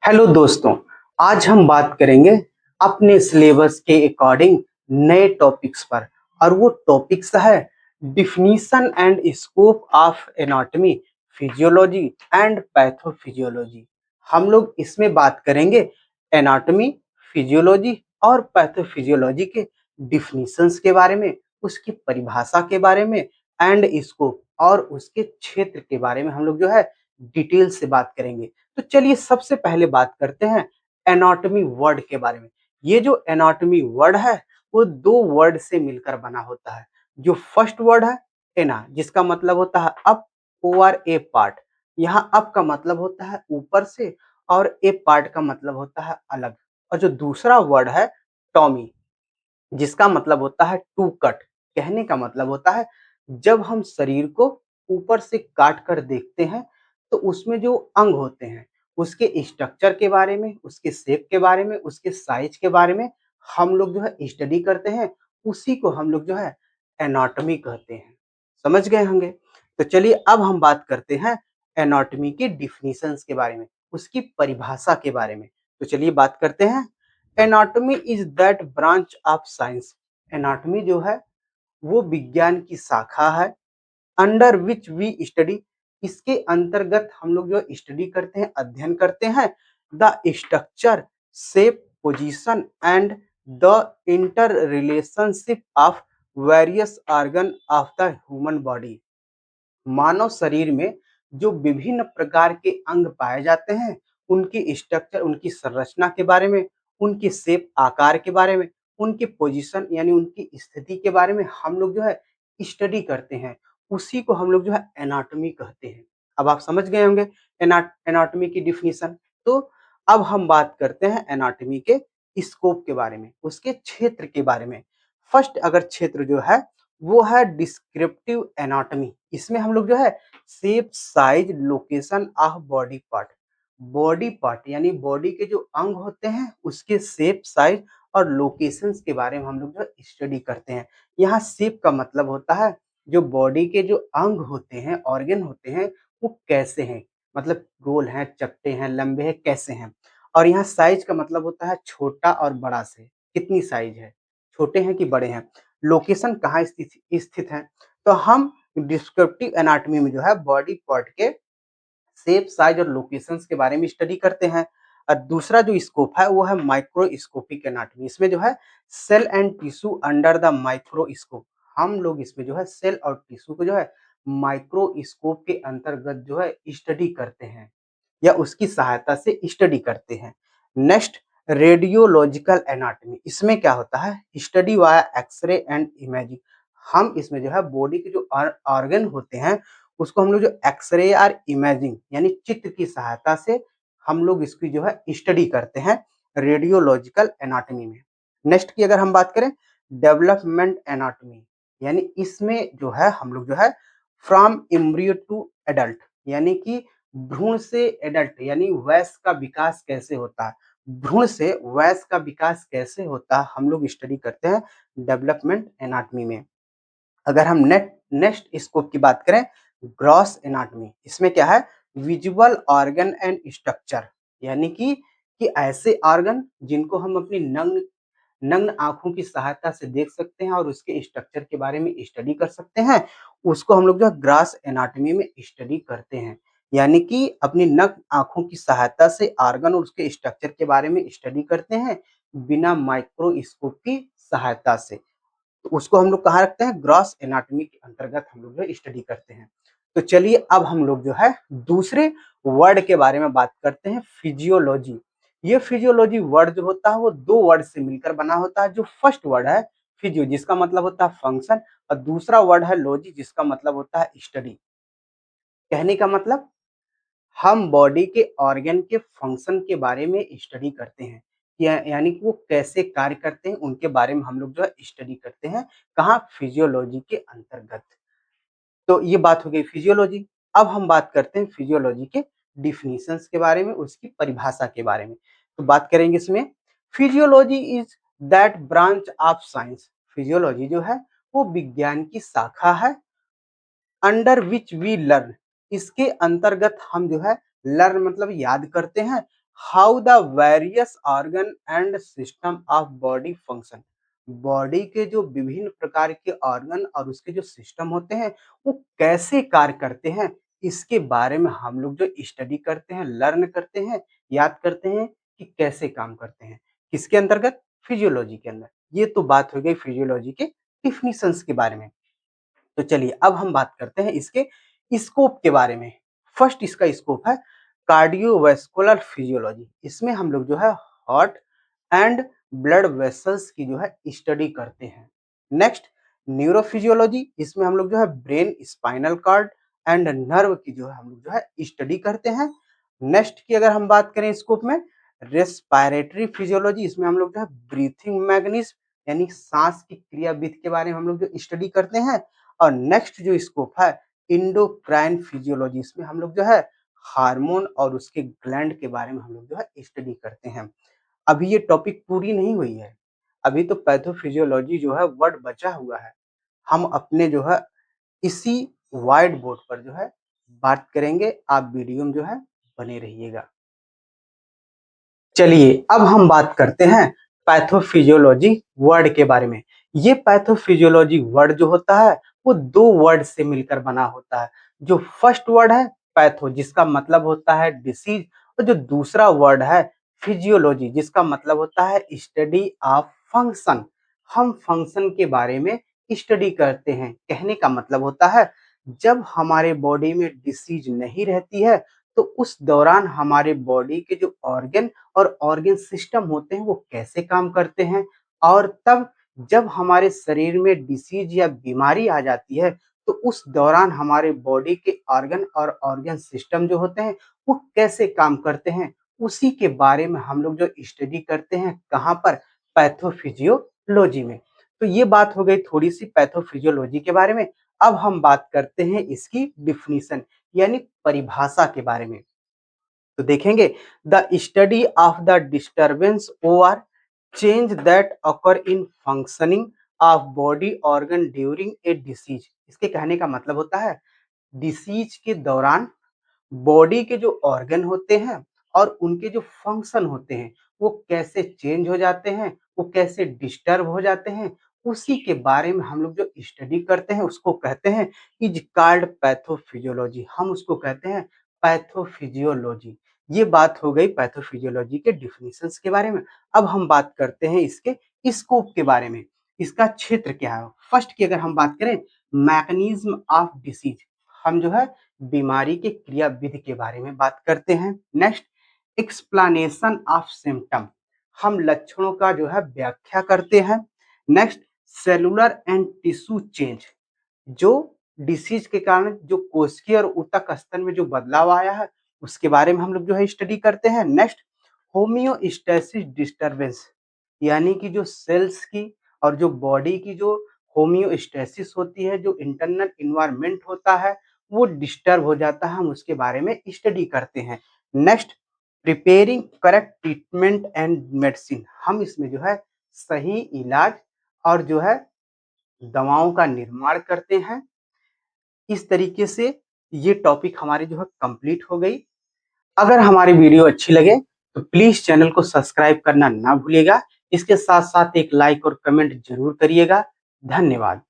Hello दोस्तों, आज हम बात करेंगे अपने सिलेबस के अकॉर्डिंग नए टॉपिक्स पर। और वो टॉपिक्स है definition and scope of anatomy, physiology and pathophysiology. हम लोग इसमें बात करेंगे एनाटॉमी, फिजियोलॉजी और पैथोफिजियोलॉजी के डिफिनीशंस के बारे में, उसकी परिभाषा के बारे में एंड स्कोप और उसके क्षेत्र के बारे में हम लोग जो है डिटेल से बात करेंगे। तो चलिए सबसे पहले बात करते हैं एनाटॉमी वर्ड के बारे में। ये जो एनाटॉमी वर्ड है वो दो वर्ड से मिलकर बना होता है। जो फर्स्ट वर्ड है एना, जिसका मतलब होता है अप, ओवर ए पार्ट। यहाँ अप का मतलब होता है ऊपर से और ए पार्ट का मतलब होता है अलग। और जो दूसरा वर्ड है टॉमी, जिसका मतलब होता है टू कट। कहने का मतलब होता है जब हम शरीर को ऊपर से काट कर देखते हैं तो उसमें जो अंग होते हैं उसके स्ट्रक्चर के बारे में, उसके शेप के बारे में, उसके साइज के बारे में हम लोग जो है स्टडी करते हैं। उसी को हम लोग जो है एनाटॉमी कहते हैं। समझ गए होंगे। तो चलिए अब हम बात करते हैं एनाटॉमी के डिफिनीशंस के बारे में, उसकी परिभाषा के बारे में। तो चलिए बात करते हैं। Anatomy is that branch of science. Anatomy जो है वो विज्ञान की शाखा है। अंडर विच वी स्टडी, इसके अंतर्गत हम लोग जो स्टडी करते हैं, अध्ययन करते हैं the structure, shape, position and the inter relationship of various organ of the human body. मानव शरीर में जो विभिन्न प्रकार के अंग पाए जाते हैं उनकी स्ट्रक्चर, उनकी संरचना के बारे में, उनकी शेप, आकार के बारे में, उनकी पोजीशन यानी उनकी स्थिति के बारे में हम लोग जो है स्टडी करते हैं। उसी को हम लोग जो है एनाटॉमी कहते हैं। अब आप समझ गए होंगे एनाटॉमी की डिफिनीशन। तो अब हम बात करते हैं एनाटॉमी के स्कोप के बारे में, उसके क्षेत्र के बारे में। फर्स्ट अगर क्षेत्र जो है वो है डिस्क्रिप्टिव एनाटॉमी। इसमें हम लोग जो है shape, size, location of body part. Body part यानी बॉडी के जो अंग होते हैं उसके शेप, साइज और लोकेशंस के बारे में हम लोग जो स्टडी करते हैं। यहाँ शेप का मतलब होता है जो बॉडी के जो अंग होते हैं, ऑर्गन होते हैं, वो कैसे हैं, मतलब गोल हैं, चपटे हैं, लंबे हैं, कैसे हैं। और यहाँ साइज का मतलब होता है छोटा और बड़ा से, कितनी साइज है, छोटे हैं कि बड़े हैं। लोकेशन कहाँ स्थित स्थित है। तो हम डिस्क्रिप्टिव एनाटॉमी में जो है बॉडी पार्ट के शेप, साइज और लोकेशंस के बारे में स्टडी करते हैं। और दूसरा जो स्कोप है वो है माइक्रोस्कोपिक एनाटॉमी। इसमें जो है cell and tissue under the microscope. हम लोग इसमें जो है सेल और टिश्यू को जो है माइक्रोस्कोप के अंतर्गत जो है स्टडी करते हैं या उसकी सहायता से स्टडी करते हैं। Next radiological anatomy. इसमें क्या होता है, study via X ray and imaging. हम इसमें जो है बॉडी के जो ऑर्गन होते हैं उसको हम लोग जो एक्सरे और इमेजिंग यानी चित्र की सहायता से हम लोग इसकी जो है स्टडी करते हैं रेडियोलॉजिकल एनाटॉमी में। नेक्स्ट की अगर हम बात करें डेवलपमेंट एनाटॉमी, यानी इसमें जो है हम लोग जो है फ्रॉम एम्ब्रियो टू एडल्ट, यानी कि भ्रूण से एडल्ट यानी वयस्क का विकास कैसे होता है, भ्रूण से वयस्क का विकास कैसे होता है हम लोग स्टडी करते हैं डेवलपमेंट एनाटॉमी में। अगर हम नेक्स्ट स्कोप की बात करें ग्रॉस एनाटॉमी, इसमें क्या है विजुअल ऑर्गन एंड स्ट्रक्चर, यानी कि ऐसे ऑर्गन जिनको हम अपनी नग्न नग्न आंखों की सहायता से देख सकते हैं और उसके स्ट्रक्चर के बारे में स्टडी कर सकते हैं, उसको हम लोग जो है ग्रॉस एनाटॉमी में स्टडी करते हैं। यानी कि अपनी नग्न आंखों की सहायता से ऑर्गन और उसके स्ट्रक्चर के बारे में स्टडी करते हैं बिना माइक्रोस्कोप की सहायता से। तो उसको हम लोग कहाँ रखते हैं, ग्रॉस एनाटॉमी के अंतर्गत हम लोग जो स्टडी करते हैं। तो चलिए अब हम लोग जो है दूसरे वर्ड के बारे में बात करते हैं फिजियोलॉजी। ये फिजियोलॉजी वर्ड जो होता है वो दो वर्ड से मिलकर बना होता है। जो फर्स्ट वर्ड है फिजियो, जिसका मतलब होता है फंक्शन, और दूसरा वर्ड है लॉजी, जिसका मतलब होता है स्टडी। कहने का मतलब हम बॉडी के ऑर्गन के फंक्शन के बारे में स्टडी करते हैं, यानी कि वो कैसे कार्य करते हैं उनके बारे में हम लोग जो है स्टडी करते हैं। कहाँ, फिजियोलॉजी के अंतर्गत। तो ये बात हो गई फिजियोलॉजी। अब हम बात करते हैं फिजियोलॉजी के डिफिनीशंस के बारे में, उसकी परिभाषा के बारे में। तो बात करेंगे इसमें physiology is that branch of science. Physiology जो है वो विज्ञान की शाखा है अंडर विच वी लर्न, इसके अंतर्गत हम जो है लर्न मतलब याद करते हैं how the various organ and system of body function. Body के जो विभिन्न प्रकार के ऑर्गन और उसके जो सिस्टम होते हैं वो कैसे कार्य करते हैं, इसके बारे में हम लोग जो स्टडी करते हैं, लर्न करते हैं, याद करते हैं कि कैसे काम करते हैं, किसके अंतर्गत, फिजियोलॉजी के अंदर। ये तो बात हो गई फिजियोलॉजी के डिफिनीशंस के बारे में। तो चलिए अब हम बात करते हैं इसके स्कोप के बारे में। फर्स्ट इसका स्कोप है कार्डियोवैस्कुलर फिजियोलॉजी। इसमें हम लोग जो है हार्ट एंड ब्लड वेसल्स की जो है स्टडी करते हैं। Next neurophysiology. इसमें हम लोग जो है brain, spinal cord and nerve की जो है हम लोग जो है स्टडी करते हैं। नेक्स्ट की अगर हम बात करें स्कोप में, रेस्पिरेटरी फिजियोलॉजी। इसमें हम लोग जो है ब्रीथिंग मैकेनिज्म यानी सांस की क्रिया विधि के बारे में हम लोग जो स्टडी करते हैं। और नेक्स्ट जो स्कोप है इंडोक्राइन फिजियोलॉजी। इसमें हम लोग जो है हार्मोन और उसके ग्लैंड के बारे में हम लोग जो है स्टडी करते हैं। अभी ये टॉपिक पूरी नहीं हुई है, अभी तो पैथोफिजियोलॉजी जो है वर्ड बचा हुआ है। हम अपने जो है इसी व्हाइट बोर्ड पर जो है बात करेंगे। आप वीडियो में जो है बने रहिएगा। चलिए अब हम बात करते हैं पैथोफिजियोलॉजी वर्ड के बारे में। ये पैथोफिजियोलॉजी वर्ड जो होता है वो दो वर्ड से मिलकर बना होता है। जो फर्स्ट वर्ड है पैथो, जिसका मतलब होता है डिसीज, और जो दूसरा वर्ड है फिजियोलॉजी, जिसका मतलब होता है स्टडी ऑफ फंक्शन। हम फंक्शन के बारे में स्टडी करते हैं। कहने का मतलब होता है जब हमारे बॉडी में डिसीज नहीं रहती है तो उस दौरान हमारे बॉडी के जो ऑर्गन और ऑर्गन सिस्टम होते हैं वो कैसे काम करते हैं, और तब जब हमारे शरीर में डिसीज या बीमारी आ जाती है तो उस दौरान हमारे बॉडी के ऑर्गन और ऑर्गन सिस्टम जो होते हैं वो कैसे काम करते हैं, उसी के बारे में हम लोग जो स्टडी करते हैं। कहाँ पर? पैथोफिजियोलॉजी में। तो ये बात हो गई थोड़ी सी पैथोफिजियोलॉजी के बारे में। अब हम बात करते हैं इसकी डिफिनीशन यानी परिभाषा के बारे में। तो देखेंगे the study of the disturbance और change that occur in functioning of body organ during a disease. इसके कहने का मतलब होता है डिसीज के दौरान बॉडी के जो ऑर्गन होते हैं और उनके जो फंक्शन होते हैं वो कैसे चेंज हो जाते हैं, वो कैसे डिस्टर्ब हो जाते हैं, उसी के बारे में हम लोग जो स्टडी करते हैं उसको कहते हैं इज कॉल्ड पैथोफिजियोलॉजी। हम उसको कहते हैं पैथोफिजियोलॉजी। ये बात हो गई पैथोफिजियोलॉजी के डिफिनीशंस के बारे में। अब हम बात करते हैं इसके स्कोप के बारे में। इसका क्षेत्र क्या है? फर्स्ट की अगर हम बात करें मैकेनिज्म ऑफ डिसीज, हम जो है बीमारी के क्रिया विधि के बारे में बात करते हैं। नेक्स्ट एक्सप्लेनेशन ऑफ सिम्टम, हम लक्षणों का जो है व्याख्या करते हैं। Next cellular and tissue change, जो डिसीज के कारण जो कोशिकीय और ऊतक स्तर में जो बदलाव आया है उसके बारे में हम लोग जो है स्टडी करते हैं। नेक्स्ट होम्योस्टैसिस डिस्टर्बेंस, यानी कि जो सेल्स की और जो बॉडी की जो होम्योस्टैसिस होती है, जो इंटरनल इन्वायरमेंट होता है वो डिस्टर्ब हो जाता है, हम उसके बारे में स्टडी करते हैं। Next preparing correct treatment and medicine, हम इसमें जो है सही इलाज और जो है दवाओं का निर्माण करते हैं। इस तरीके से ये टॉपिक हमारी जो है कंप्लीट हो गई। अगर हमारी वीडियो अच्छी लगे तो प्लीज चैनल को सब्सक्राइब करना ना भूलिएगा। इसके साथ साथ एक लाइक और कमेंट जरूर करिएगा। धन्यवाद।